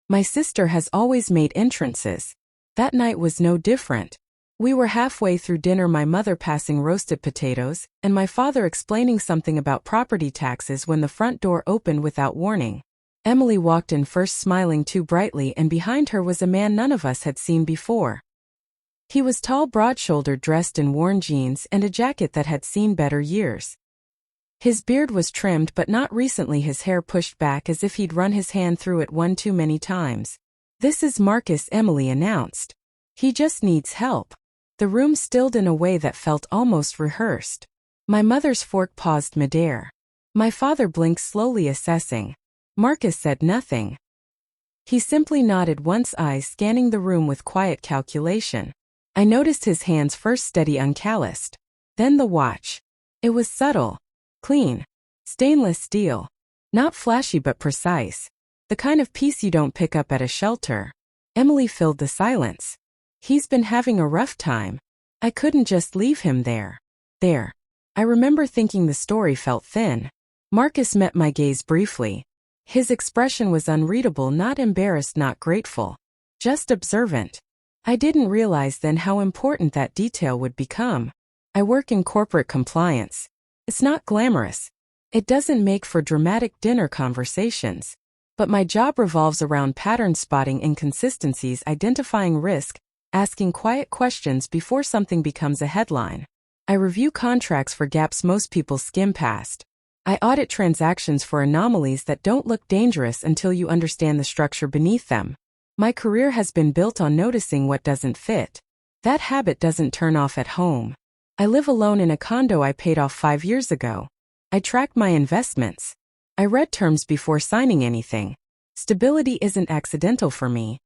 My sister has always made entrances. That night was no different. We were halfway through dinner, my mother passing roasted potatoes, and my father explaining something about property taxes when the front door opened without warning. Emily walked in first, smiling too brightly, and behind her was a man none of us had seen before. He was tall, broad-shouldered, dressed in worn jeans and a jacket that had seen better years. His beard was trimmed but not recently, his hair pushed back as if he'd run his hand through it one too many times. "This is Marcus," Emily announced. "He just needs help." The room stilled in a way that felt almost rehearsed. My mother's fork paused midair. My father blinked slowly, assessing. Marcus said nothing. He simply nodded, once eyes scanning the room with quiet calculation. I noticed his hands first, steady, uncalloused. Then the watch. It was subtle. Clean. Stainless steel. Not flashy but precise. The kind of piece you don't pick up at a shelter. Emily filled the silence. "He's been having a rough time. I couldn't just leave him there." There. I remember thinking the story felt thin. Marcus met my gaze briefly. His expression was unreadable, not embarrassed, not grateful. Just observant. I didn't realize then how important that detail would become. I work in corporate compliance. It's not glamorous. It doesn't make for dramatic dinner conversations. But my job revolves around pattern spotting, inconsistencies, identifying risk, asking quiet questions before something becomes a headline. I review contracts for gaps most people skim past. I audit transactions for anomalies that don't look dangerous until you understand the structure beneath them. My career has been built on noticing what doesn't fit. That habit doesn't turn off at home. I live alone in a condo I paid off 5 years ago. I track my investments. I read terms before signing anything. Stability isn't accidental for me.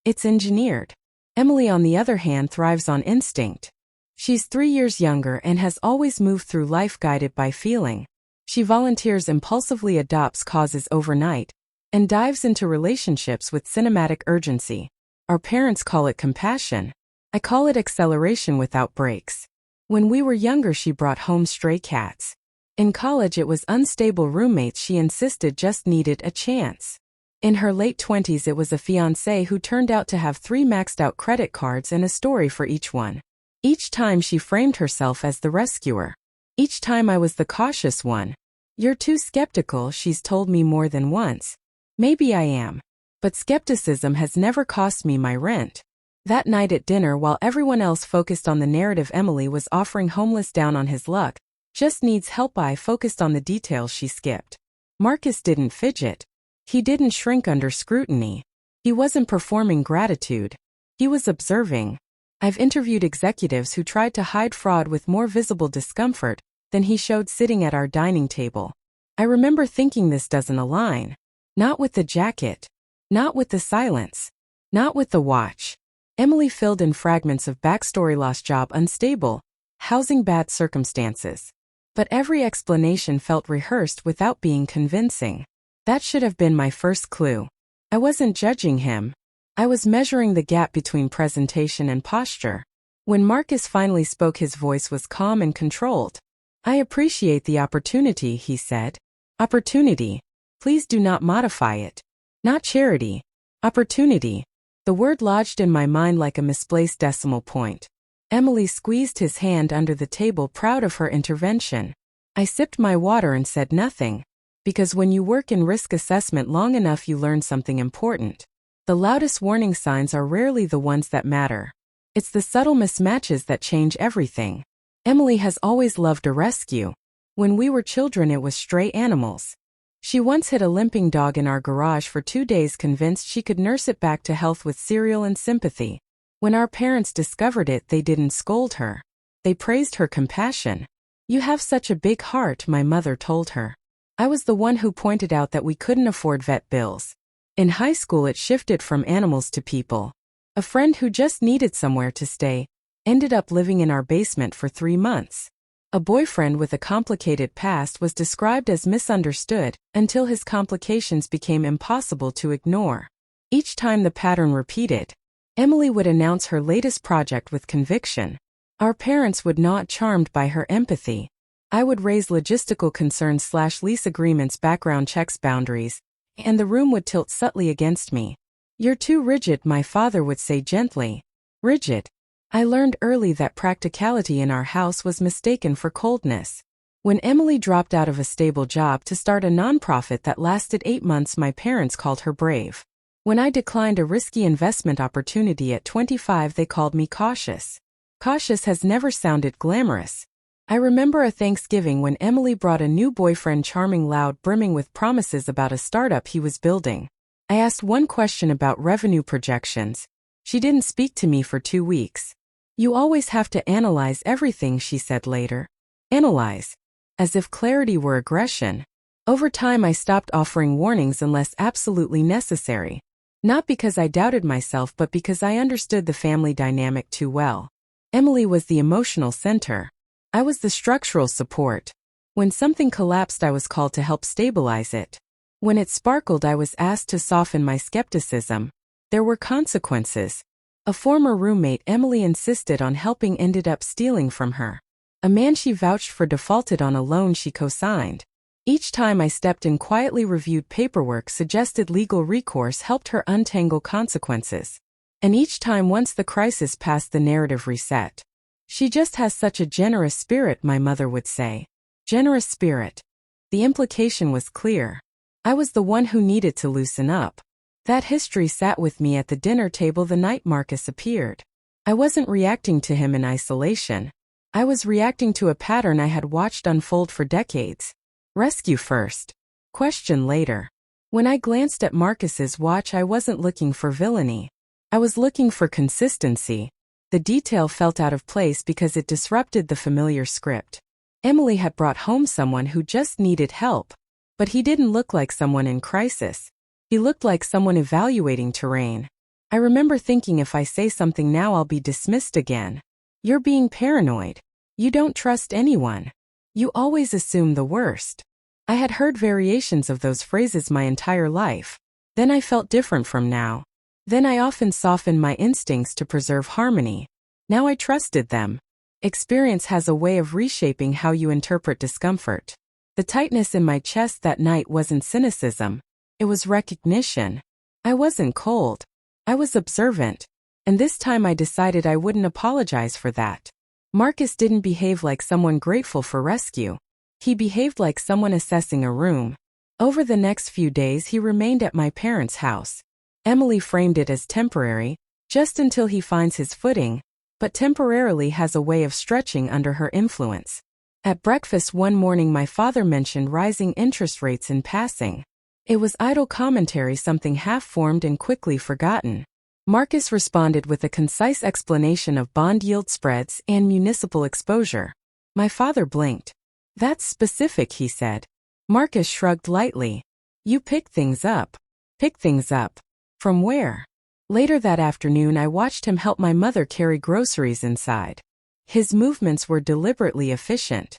It's engineered. Emily, on the other hand, thrives on instinct. She's 3 years younger and has always moved through life guided by feeling. She volunteers impulsively, adopts causes overnight, and dives into relationships with cinematic urgency. Our parents call it compassion. I call it acceleration without brakes. When we were younger, she brought home stray cats. In college, it was unstable roommates she insisted just needed a chance. In her late 20s, it was a fiancé who turned out to have 3 maxed-out credit cards and a story for each one. Each time she framed herself as the rescuer. Each time I was the cautious one. "You're too skeptical," she's told me more than once. Maybe I am. But skepticism has never cost me my rent. That night at dinner, while everyone else focused on the narrative Emily was offering homeless down on his luck, just needs help, I focused on the details she skipped. Marcus didn't fidget. He didn't shrink under scrutiny. He wasn't performing gratitude. He was observing. I've interviewed executives who tried to hide fraud with more visible discomfort than he showed sitting at our dining table. I remember thinking, this doesn't align. Not with the jacket. Not with the silence. Not with the watch. Emily filled in fragments of backstory: lost job, unstable, housing, bad circumstances. But every explanation felt rehearsed without being convincing. That should have been my first clue. I wasn't judging him. I was measuring the gap between presentation and posture. When Marcus finally spoke, his voice was calm and controlled. "I appreciate the opportunity," he said. "Opportunity. Please do not modify it. Not charity. Opportunity." The word lodged in my mind like a misplaced decimal point. Emily squeezed his hand under the table, proud of her intervention. I sipped my water and said nothing. Because when you work in risk assessment long enough, you learn something important. The loudest warning signs are rarely the ones that matter. It's the subtle mismatches that change everything. Emily has always loved a rescue. When we were children, it was stray animals. She once hid a limping dog in our garage for 2 days, convinced she could nurse it back to health with cereal and sympathy. When our parents discovered it, they didn't scold her. They praised her compassion. "You have such a big heart," my mother told her. I was the one who pointed out that we couldn't afford vet bills. In high school, it shifted from animals to people. A friend who just needed somewhere to stay ended up living in our basement for 3 months. A boyfriend with a complicated past was described as misunderstood until his complications became impossible to ignore. Each time the pattern repeated. Emily would announce her latest project with conviction. Our parents would nod, charmed by her empathy. I would raise logistical concerns / lease agreements, background checks, boundaries, and the room would tilt subtly against me. "You're too rigid," my father would say gently. Rigid. I learned early that practicality in our house was mistaken for coldness. When Emily dropped out of a stable job to start a nonprofit that lasted 8 months, my parents called her brave. When I declined a risky investment opportunity at 25, they called me cautious. Cautious has never sounded glamorous. I remember a Thanksgiving when Emily brought a new boyfriend, charming, loud, brimming with promises about a startup he was building. I asked one question about revenue projections. She didn't speak to me for 2 weeks. "You always have to analyze everything," she said later. Analyze. As if clarity were aggression. Over time, I stopped offering warnings unless absolutely necessary. Not because I doubted myself, but because I understood the family dynamic too well. Emily was the emotional center. I was the structural support. When something collapsed, I was called to help stabilize it. When it sparkled, I was asked to soften my skepticism. There were consequences. A former roommate Emily insisted on helping ended up stealing from her. A man she vouched for defaulted on a loan she co-signed. Each time I stepped in, quietly reviewed paperwork, suggested legal recourse, helped her untangle consequences. And each time, once the crisis passed, the narrative reset. "She just has such a generous spirit," my mother would say. Generous spirit. The implication was clear. I was the one who needed to loosen up. That history sat with me at the dinner table the night Marcus appeared. I wasn't reacting to him in isolation. I was reacting to a pattern I had watched unfold for decades. Rescue first. Question later. When I glanced at Marcus's watch, I wasn't looking for villainy. I was looking for consistency. The detail felt out of place because it disrupted the familiar script. Emily had brought home someone who just needed help. But he didn't look like someone in crisis. He looked like someone evaluating terrain. I remember thinking, if I say something now, I'll be dismissed again. "You're being paranoid. You don't trust anyone. You always assume the worst." I had heard variations of those phrases my entire life. Then I felt different from now. Then I often softened my instincts to preserve harmony. Now I trusted them. Experience has a way of reshaping how you interpret discomfort. The tightness in my chest that night wasn't cynicism. It was recognition. I wasn't cold. I was observant. And this time I decided I wouldn't apologize for that. Marcus didn't behave like someone grateful for rescue. He behaved like someone assessing a room. Over the next few days, he remained at my parents' house. Emily framed it as temporary, just until he finds his footing, but temporarily has a way of stretching under her influence. At breakfast one morning, my father mentioned rising interest rates in passing. It was idle commentary, something half-formed and quickly forgotten. Marcus responded with a concise explanation of bond yield spreads and municipal exposure. My father blinked. "That's specific," he said. Marcus shrugged lightly. "You pick things up." Pick things up. From where? Later that afternoon, I watched him help my mother carry groceries inside. His movements were deliberately efficient.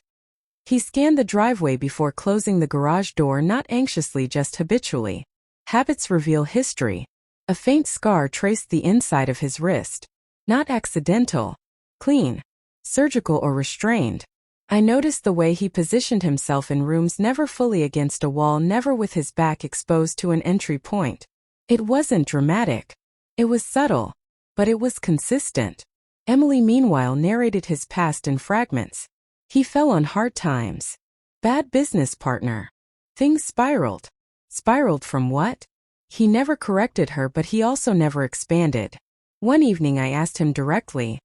He scanned the driveway before closing the garage door, not anxiously, just habitually. Habits reveal history. A faint scar traced the inside of his wrist. Not accidental. Clean. Surgical or restrained. I noticed the way he positioned himself in rooms, never fully against a wall, never with his back exposed to an entry point. It wasn't dramatic. It was subtle. But it was consistent. Emily, meanwhile, narrated his past in fragments. He fell on hard times. Bad business partner. Things spiraled. Spiraled from what? He never corrected her, but he also never expanded. One evening I asked him directly,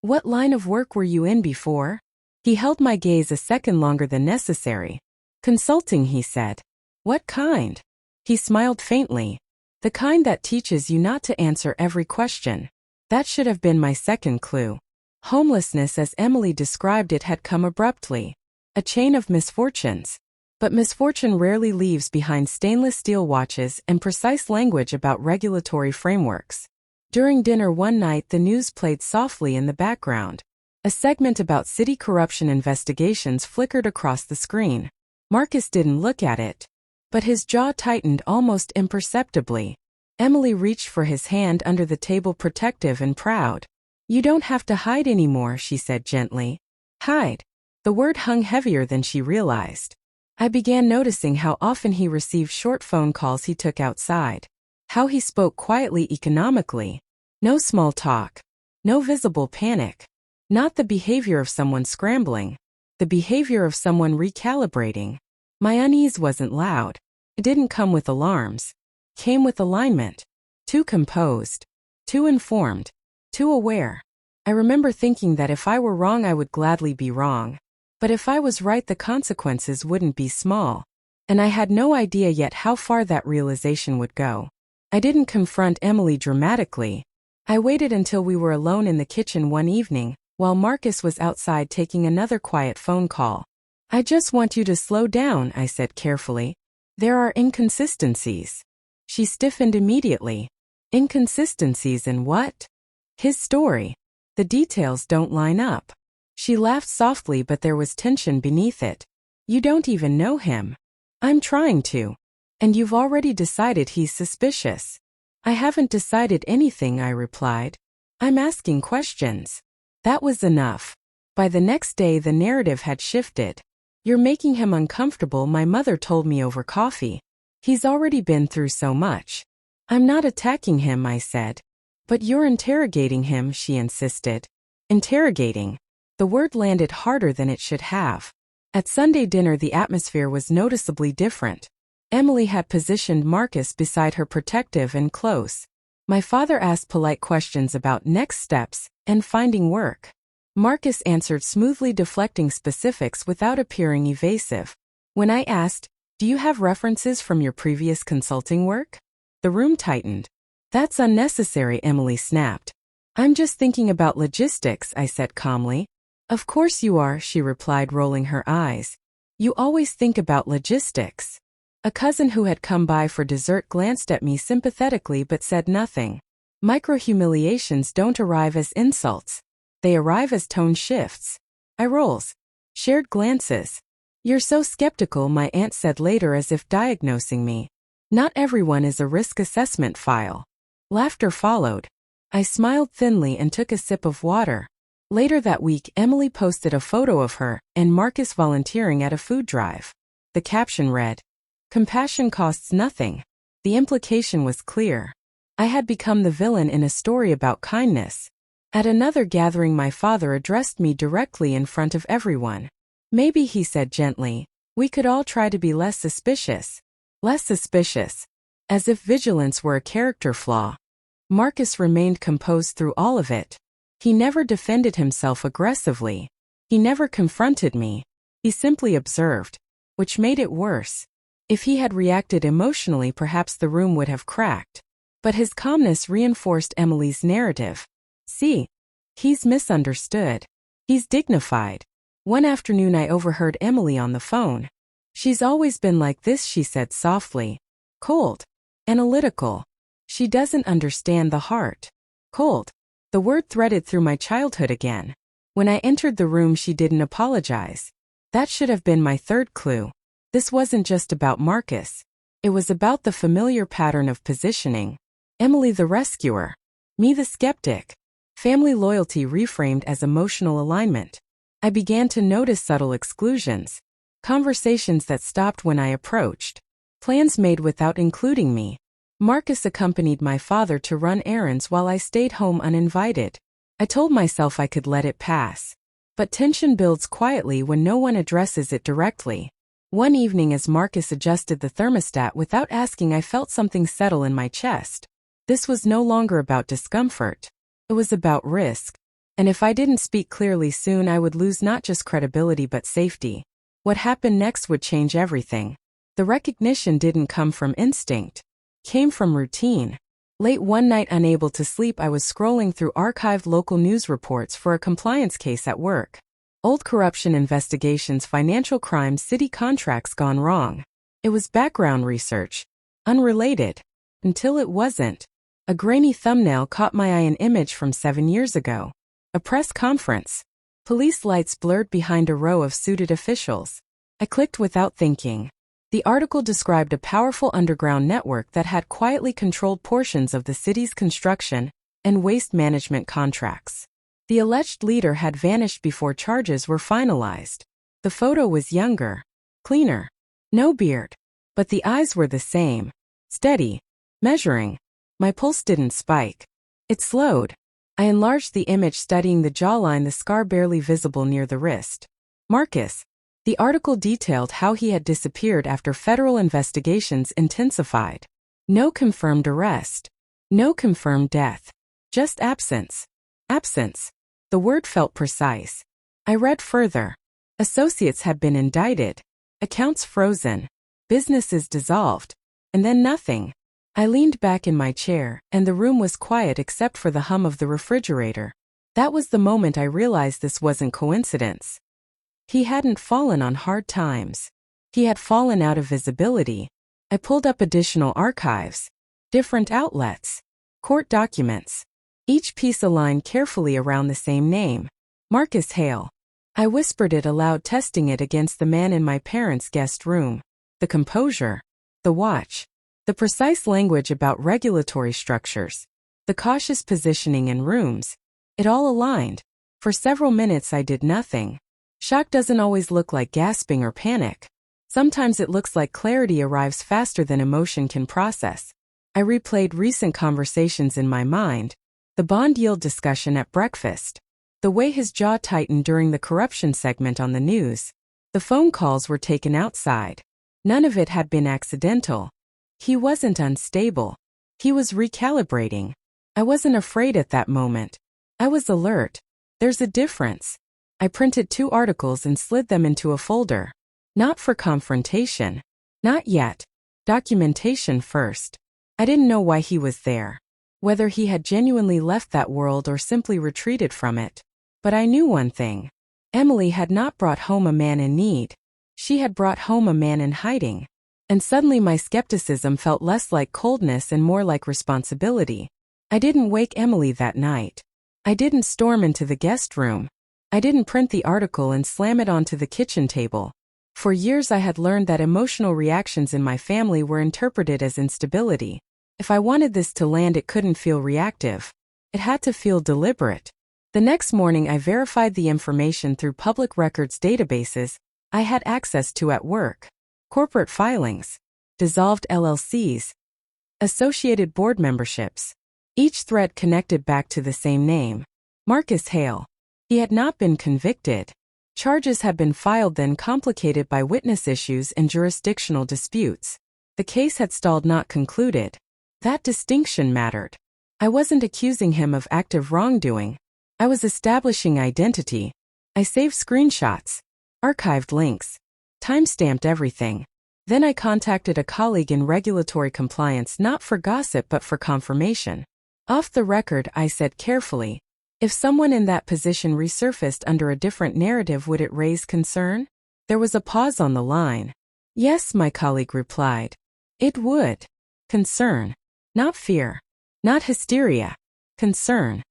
"What line of work were you in before?" He held my gaze a second longer than necessary. "Consulting," he said. "What kind?" He smiled faintly. "The kind that teaches you not to answer every question." That should have been my second clue. Homelessness, as Emily described it, had come abruptly. A chain of misfortunes. But misfortune rarely leaves behind stainless steel watches and precise language about regulatory frameworks. During dinner one night, the news played softly in the background. A segment about city corruption investigations flickered across the screen. Marcus didn't look at it, but his jaw tightened almost imperceptibly. Emily reached for his hand under the table, protective and proud. "You don't have to hide anymore," she said gently. Hide. The word hung heavier than she realized. I began noticing how often he received short phone calls he took outside. How he spoke quietly economically. No small talk. No visible panic. Not the behavior of someone scrambling. The behavior of someone recalibrating. My unease wasn't loud. It didn't come with alarms. It came with alignment. Too composed. Too informed. Too aware. I remember thinking that if I were wrong I would gladly be wrong. But if I was right the consequences wouldn't be small. And I had no idea yet how far that realization would go. I didn't confront Emily dramatically. I waited until we were alone in the kitchen one evening, while Marcus was outside taking another quiet phone call. I just want you to slow down, I said carefully. There are inconsistencies. She stiffened immediately. Inconsistencies in what? His story. The details don't line up. She laughed softly, but there was tension beneath it. You don't even know him. I'm trying to. And you've already decided he's suspicious. I haven't decided anything, I replied. I'm asking questions. That was enough. By the next day the narrative had shifted. You're making him uncomfortable, my mother told me over coffee. He's already been through so much. I'm not attacking him, I said. But you're interrogating him, she insisted. Interrogating. The word landed harder than it should have. At Sunday dinner the atmosphere was noticeably different. Emily had positioned Marcus beside her, protective and close. My father asked polite questions about next steps and finding work. Marcus answered smoothly, deflecting specifics without appearing evasive. When I asked, do you have references from your previous consulting work? The room tightened. That's unnecessary, Emily snapped. I'm just thinking about logistics, I said calmly. Of course you are, she replied, rolling her eyes. You always think about logistics. A cousin who had come by for dessert glanced at me sympathetically but said nothing. Micro-humiliations don't arrive as insults. They arrive as tone shifts. Eye rolls. Shared glances. You're so skeptical, my aunt said later as if diagnosing me. Not everyone is a risk assessment file. Laughter followed. I smiled thinly and took a sip of water. Later that week, Emily posted a photo of her and Marcus volunteering at a food drive. The caption read, "Compassion costs nothing." The implication was clear. I had become the villain in a story about kindness. At another gathering, my father addressed me directly in front of everyone. Maybe, he said gently, we could all try to be less suspicious. Less suspicious. As if vigilance were a character flaw. Marcus remained composed through all of it. He never defended himself aggressively. He never confronted me. He simply observed. Which made it worse. If he had reacted emotionally, perhaps the room would have cracked. But his calmness reinforced Emily's narrative. See? He's misunderstood. He's dignified. One afternoon I overheard Emily on the phone. She's always been like this, she said softly. Cold. Analytical. She doesn't understand the heart. Cold. The word threaded through my childhood again. When I entered the room, she didn't apologize. That should have been my third clue. This wasn't just about Marcus. It was about the familiar pattern of positioning. Emily the rescuer. Me the skeptic. Family loyalty reframed as emotional alignment. I began to notice subtle exclusions. Conversations that stopped when I approached. Plans made without including me. Marcus accompanied my father to run errands while I stayed home uninvited. I told myself I could let it pass. But tension builds quietly when no one addresses it directly. One evening, as Marcus adjusted the thermostat without asking, I felt something settle in my chest. This was no longer about discomfort. It was about risk. And if I didn't speak clearly soon, I would lose not just credibility but safety. What happened next would change everything. The recognition didn't come from instinct. It came from routine. Late one night, unable to sleep, I was scrolling through archived local news reports for a compliance case at work. Old corruption investigations, financial crimes, city contracts gone wrong. It was background research. Unrelated. Until it wasn't. A grainy thumbnail caught my eye, an image from 7 years ago. A press conference. Police lights blurred behind a row of suited officials. I clicked without thinking. The article described a powerful underground network that had quietly controlled portions of the city's construction and waste management contracts. The alleged leader had vanished before charges were finalized. The photo was younger, cleaner, no beard, but the eyes were the same, steady. Measuring. My pulse didn't spike. It slowed. I enlarged the image, studying the jawline, the scar barely visible near the wrist. Marcus. The article detailed how he had disappeared after federal investigations intensified. No confirmed arrest. No confirmed death. Just absence. Absence. The word felt precise. I read further. Associates had been indicted. Accounts frozen. Businesses dissolved. And then nothing. I leaned back in my chair, and the room was quiet except for the hum of the refrigerator. That was the moment I realized this wasn't coincidence. He hadn't fallen on hard times. He had fallen out of visibility. I pulled up additional archives. Different outlets. Court documents. Each piece aligned carefully around the same name. Marcus Hale. I whispered it aloud, testing it against the man in my parents' guest room. The composure. The watch. The precise language about regulatory structures. The cautious positioning in rooms. It all aligned. For several minutes I did nothing. Shock doesn't always look like gasping or panic. Sometimes it looks like clarity arrives faster than emotion can process. I replayed recent conversations in my mind. The bond yield discussion at breakfast. The way his jaw tightened during the corruption segment on the news. The phone calls were taken outside. None of it had been accidental. He wasn't unstable. He was recalibrating. I wasn't afraid at that moment. I was alert. There's a difference. I printed 2 articles and slid them into a folder. Not for confrontation. Not yet. Documentation first. I didn't know why he was there. Whether he had genuinely left that world or simply retreated from it. But I knew one thing. Emily had not brought home a man in need. She had brought home a man in hiding. And suddenly my skepticism felt less like coldness and more like responsibility. I didn't wake Emily that night. I didn't storm into the guest room. I didn't print the article and slam it onto the kitchen table. For years I had learned that emotional reactions in my family were interpreted as instability. If I wanted this to land, it couldn't feel reactive. It had to feel deliberate. The next morning I verified the information through public records databases I had access to at work. Corporate filings. Dissolved LLCs. Associated board memberships. Each thread connected back to the same name. Marcus Hale. He had not been convicted. Charges had been filed, then complicated by witness issues and jurisdictional disputes. The case had stalled, not concluded. That distinction mattered. I wasn't accusing him of active wrongdoing. I was establishing identity. I saved screenshots. Archived links. Timestamped everything. Then I contacted a colleague in regulatory compliance, not for gossip but for confirmation. Off the record, I said carefully, if someone in that position resurfaced under a different narrative, would it raise concern? There was a pause on the line. Yes, my colleague replied. It would. Concern. Not fear. Not hysteria. Concern.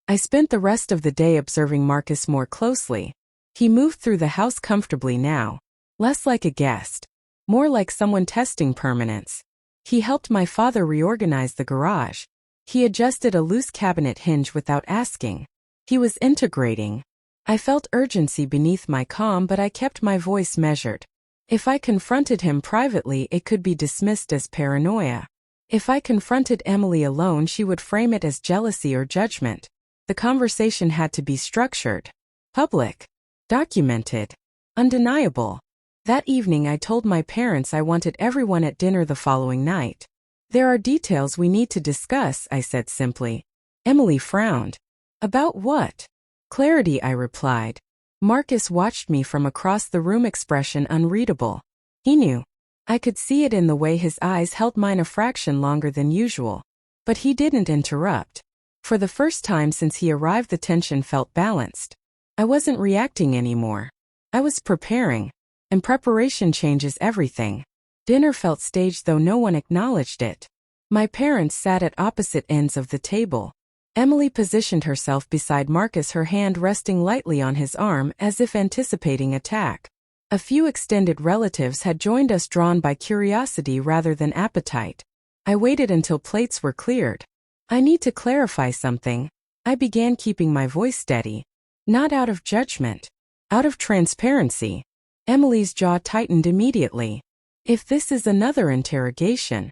I spent the rest of the day observing Marcus more closely. He moved through the house comfortably now. Less like a guest. More like someone testing permanence. He helped my father reorganize the garage. He adjusted a loose cabinet hinge without asking. He was integrating. I felt urgency beneath my calm, but I kept my voice measured. If I confronted him privately, it could be dismissed as paranoia. If I confronted Emily alone, she would frame it as jealousy or judgment. The conversation had to be structured. Public. Documented. Undeniable. That evening I told my parents I wanted everyone at dinner the following night. There are details we need to discuss, I said simply. Emily frowned. About what? Clarity, I replied. Marcus watched me from across the room, expression unreadable. He knew. I could see it in the way his eyes held mine a fraction longer than usual. But he didn't interrupt. For the first time since he arrived, the tension felt balanced. I wasn't reacting anymore. I was preparing. And preparation changes everything. Dinner felt staged, though no one acknowledged it. My parents sat at opposite ends of the table. Emily positioned herself beside Marcus, her hand resting lightly on his arm as if anticipating attack. A few extended relatives had joined us, drawn by curiosity rather than appetite. I waited until plates were cleared. I need to clarify something. I began, keeping my voice steady. Not out of judgment. Out of transparency. Emily's jaw tightened immediately. If this is another interrogation.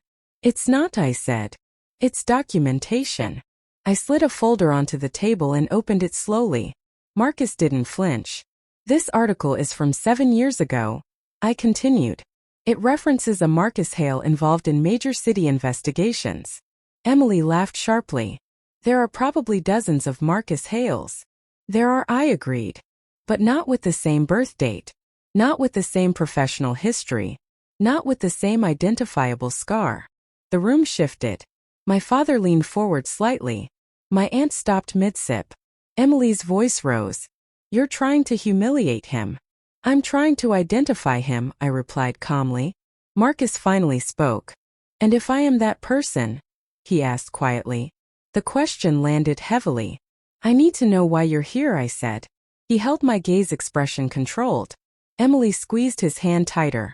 It's not, I said. It's documentation. I slid a folder onto the table and opened it slowly. Marcus didn't flinch. This article is from 7 years ago. I continued. It references a Marcus Hale involved in major city investigations. Emily laughed sharply. There are probably dozens of Marcus Hales. There are, I agreed. But not with the same birth date. Not with the same professional history. Not with the same identifiable scar. The room shifted. My father leaned forward slightly. My aunt stopped mid-sip. Emily's voice rose. You're trying to humiliate him. I'm trying to identify him, I replied calmly. Marcus finally spoke. And if I am that person? He asked quietly. The question landed heavily. I need to know why you're here, I said. He held my gaze, expression controlled. Emily squeezed his hand tighter.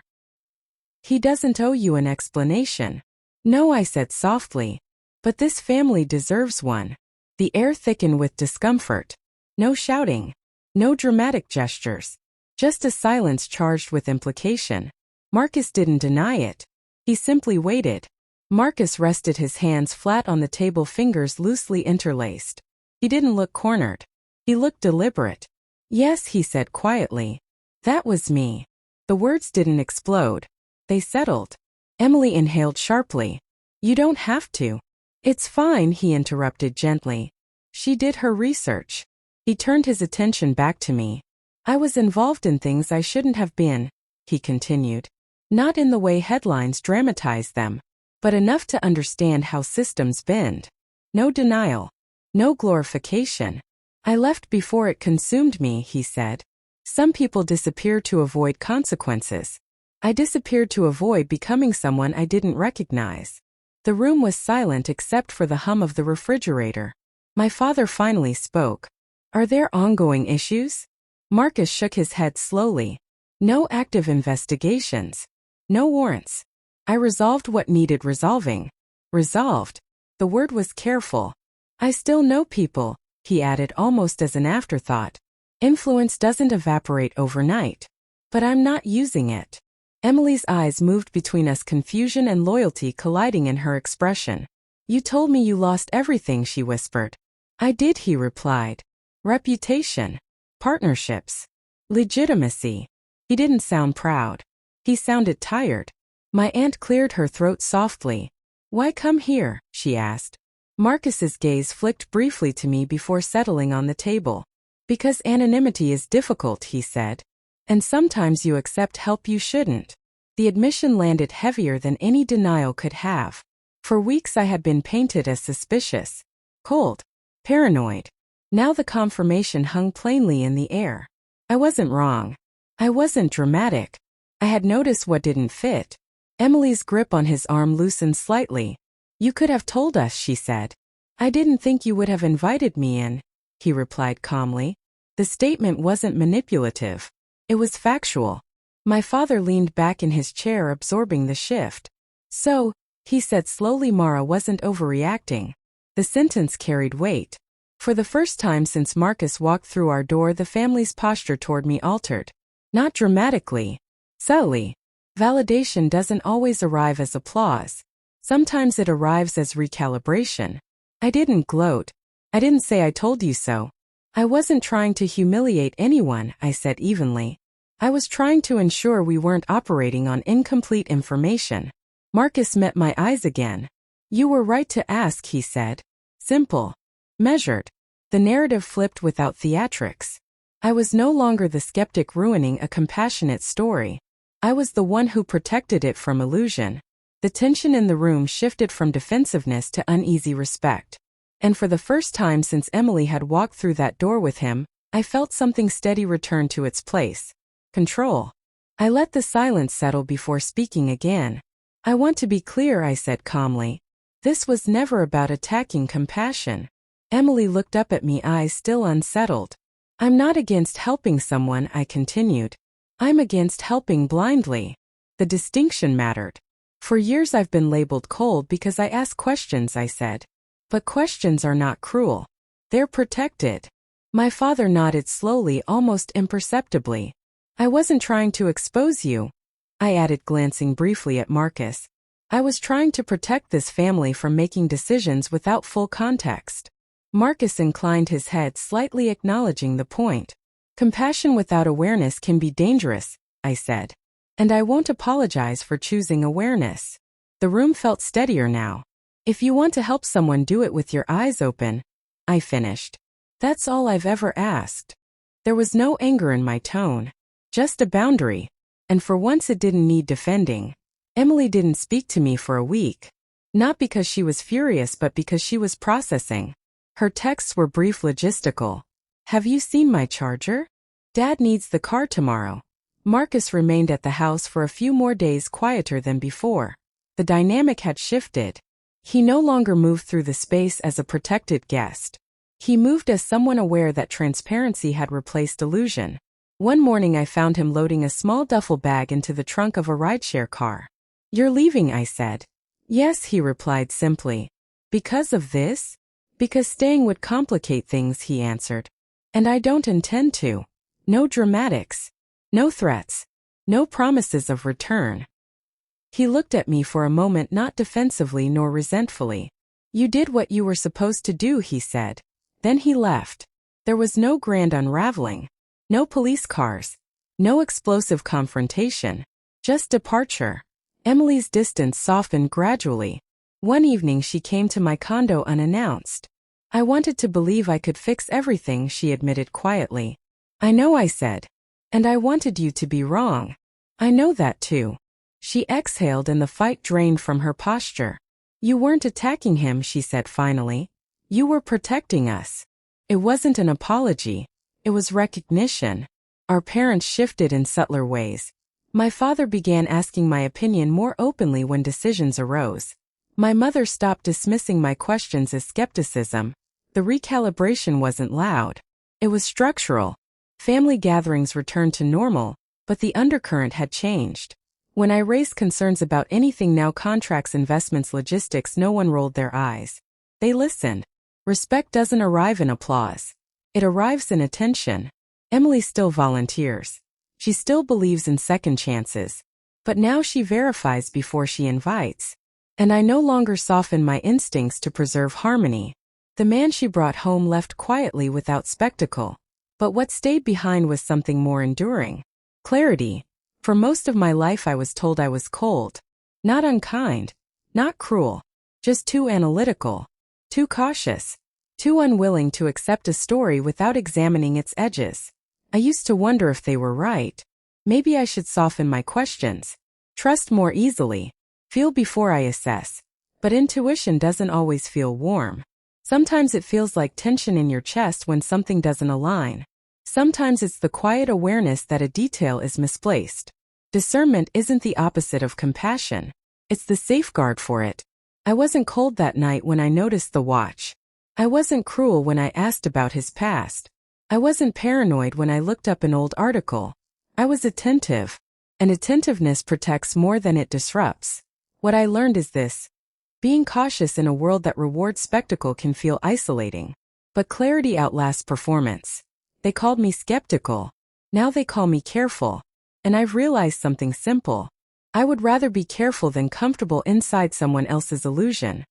He doesn't owe you an explanation. No, I said softly. But this family deserves one. The air thickened with discomfort. No shouting. No dramatic gestures. Just a silence charged with implication. Marcus didn't deny it. He simply waited. Marcus rested his hands flat on the table, fingers loosely interlaced. He didn't look cornered. He looked deliberate. Yes, he said quietly. That was me. The words didn't explode. They settled. Emily inhaled sharply. You don't have to. It's fine, he interrupted gently. She did her research. He turned his attention back to me. I was involved in things I shouldn't have been, he continued. Not in the way headlines dramatize them, but enough to understand how systems bend. No denial. No glorification. I left before it consumed me, he said. Some people disappear to avoid consequences. I disappeared to avoid becoming someone I didn't recognize. The room was silent except for the hum of the refrigerator. My father finally spoke. Are there ongoing issues? Marcus shook his head slowly. No active investigations. No warrants. I resolved what needed resolving. Resolved. The word was careful. I still know people, he added almost as an afterthought. Influence doesn't evaporate overnight. But I'm not using it. Emily's eyes moved between us, confusion and loyalty colliding in her expression. You told me you lost everything, she whispered. I did, he replied. Reputation. Partnerships. Legitimacy. He didn't sound proud. He sounded tired. My aunt cleared her throat softly. Why come here? She asked. Marcus's gaze flicked briefly to me before settling on the table. Because anonymity is difficult, he said. And sometimes you accept help you shouldn't. The admission landed heavier than any denial could have. For weeks I had been painted as suspicious, cold, paranoid. Now the confirmation hung plainly in the air. I wasn't wrong. I wasn't dramatic. I had noticed what didn't fit. Emily's grip on his arm loosened slightly. You could have told us, she said. I didn't think you would have invited me in, he replied calmly. The statement wasn't manipulative. It was factual. My father leaned back in his chair, absorbing the shift. So, he said slowly, Mara wasn't overreacting. The sentence carried weight. For the first time since Marcus walked through our door, the family's posture toward me altered. Not dramatically. Subtly. Validation doesn't always arrive as applause. Sometimes it arrives as recalibration. I didn't gloat. I didn't say I told you so. I wasn't trying to humiliate anyone, I said evenly. I was trying to ensure we weren't operating on incomplete information. Marcus met my eyes again. You were right to ask, he said. Simple. Measured. The narrative flipped without theatrics. I was no longer the skeptic ruining a compassionate story. I was the one who protected it from illusion. The tension in the room shifted from defensiveness to uneasy respect. And for the first time since Emily had walked through that door with him, I felt something steady return to its place. Control. I let the silence settle before speaking again. I want to be clear, I said calmly. This was never about attacking compassion. Emily looked up at me, eyes still unsettled. I'm not against helping someone, I continued. I'm against helping blindly. The distinction mattered. For years I've been labeled cold because I ask questions, I said. But questions are not cruel. They're protected. My father nodded slowly, almost imperceptibly. I wasn't trying to expose you, I added, glancing briefly at Marcus. I was trying to protect this family from making decisions without full context. Marcus inclined his head slightly, acknowledging the point. Compassion without awareness can be dangerous, I said. And I won't apologize for choosing awareness. The room felt steadier now. If you want to help someone, do it with your eyes open, I finished. That's all I've ever asked. There was no anger in my tone, just a boundary, and for once it didn't need defending. Emily didn't speak to me for a week. Not because she was furious, but because she was processing. Her texts were brief, logistical. Have you seen my charger? Dad needs the car tomorrow. Marcus remained at the house for a few more days, quieter than before. The dynamic had shifted. He no longer moved through the space as a protected guest. He moved as someone aware that transparency had replaced illusion. One morning I found him loading a small duffel bag into the trunk of a rideshare car. You're leaving, I said. Yes, he replied simply. Because of this? Because staying would complicate things, he answered. And I don't intend to. No dramatics. No threats. No promises of return. He looked at me for a moment, not defensively nor resentfully. You did what you were supposed to do, he said. Then he left. There was no grand unraveling. No police cars. No explosive confrontation. Just departure. Emily's distance softened gradually. One evening she came to my condo unannounced. I wanted to believe I could fix everything, she admitted quietly. I know, I said. And I wanted you to be wrong. I know that too. She exhaled and the fight drained from her posture. You weren't attacking him, she said finally. You were protecting us. It wasn't an apology. It was recognition. Our parents shifted in subtler ways. My father began asking my opinion more openly when decisions arose. My mother stopped dismissing my questions as skepticism. The recalibration wasn't loud. It was structural. Family gatherings returned to normal, but the undercurrent had changed. When I raised concerns about anything now, contracts, investments, logistics, no one rolled their eyes. They listened. Respect doesn't arrive in applause. It arrives in attention. Emily still volunteers. She still believes in second chances. But now she verifies before she invites. And I no longer soften my instincts to preserve harmony. The man she brought home left quietly without spectacle. But what stayed behind was something more enduring. Clarity. For most of my life I was told I was cold. Not unkind. Not cruel. Just too analytical. Too cautious. Too unwilling to accept a story without examining its edges. I used to wonder if they were right. Maybe I should soften my questions. Trust more easily. Feel before I assess. But intuition doesn't always feel warm. Sometimes it feels like tension in your chest when something doesn't align. Sometimes it's the quiet awareness that a detail is misplaced. Discernment isn't the opposite of compassion. It's the safeguard for it. I wasn't cold that night when I noticed the watch. I wasn't cruel when I asked about his past. I wasn't paranoid when I looked up an old article. I was attentive. And attentiveness protects more than it disrupts. What I learned is this. Being cautious in a world that rewards spectacle can feel isolating. But clarity outlasts performance. They called me skeptical. Now they call me careful. And I've realized something simple. I would rather be careful than comfortable inside someone else's illusion.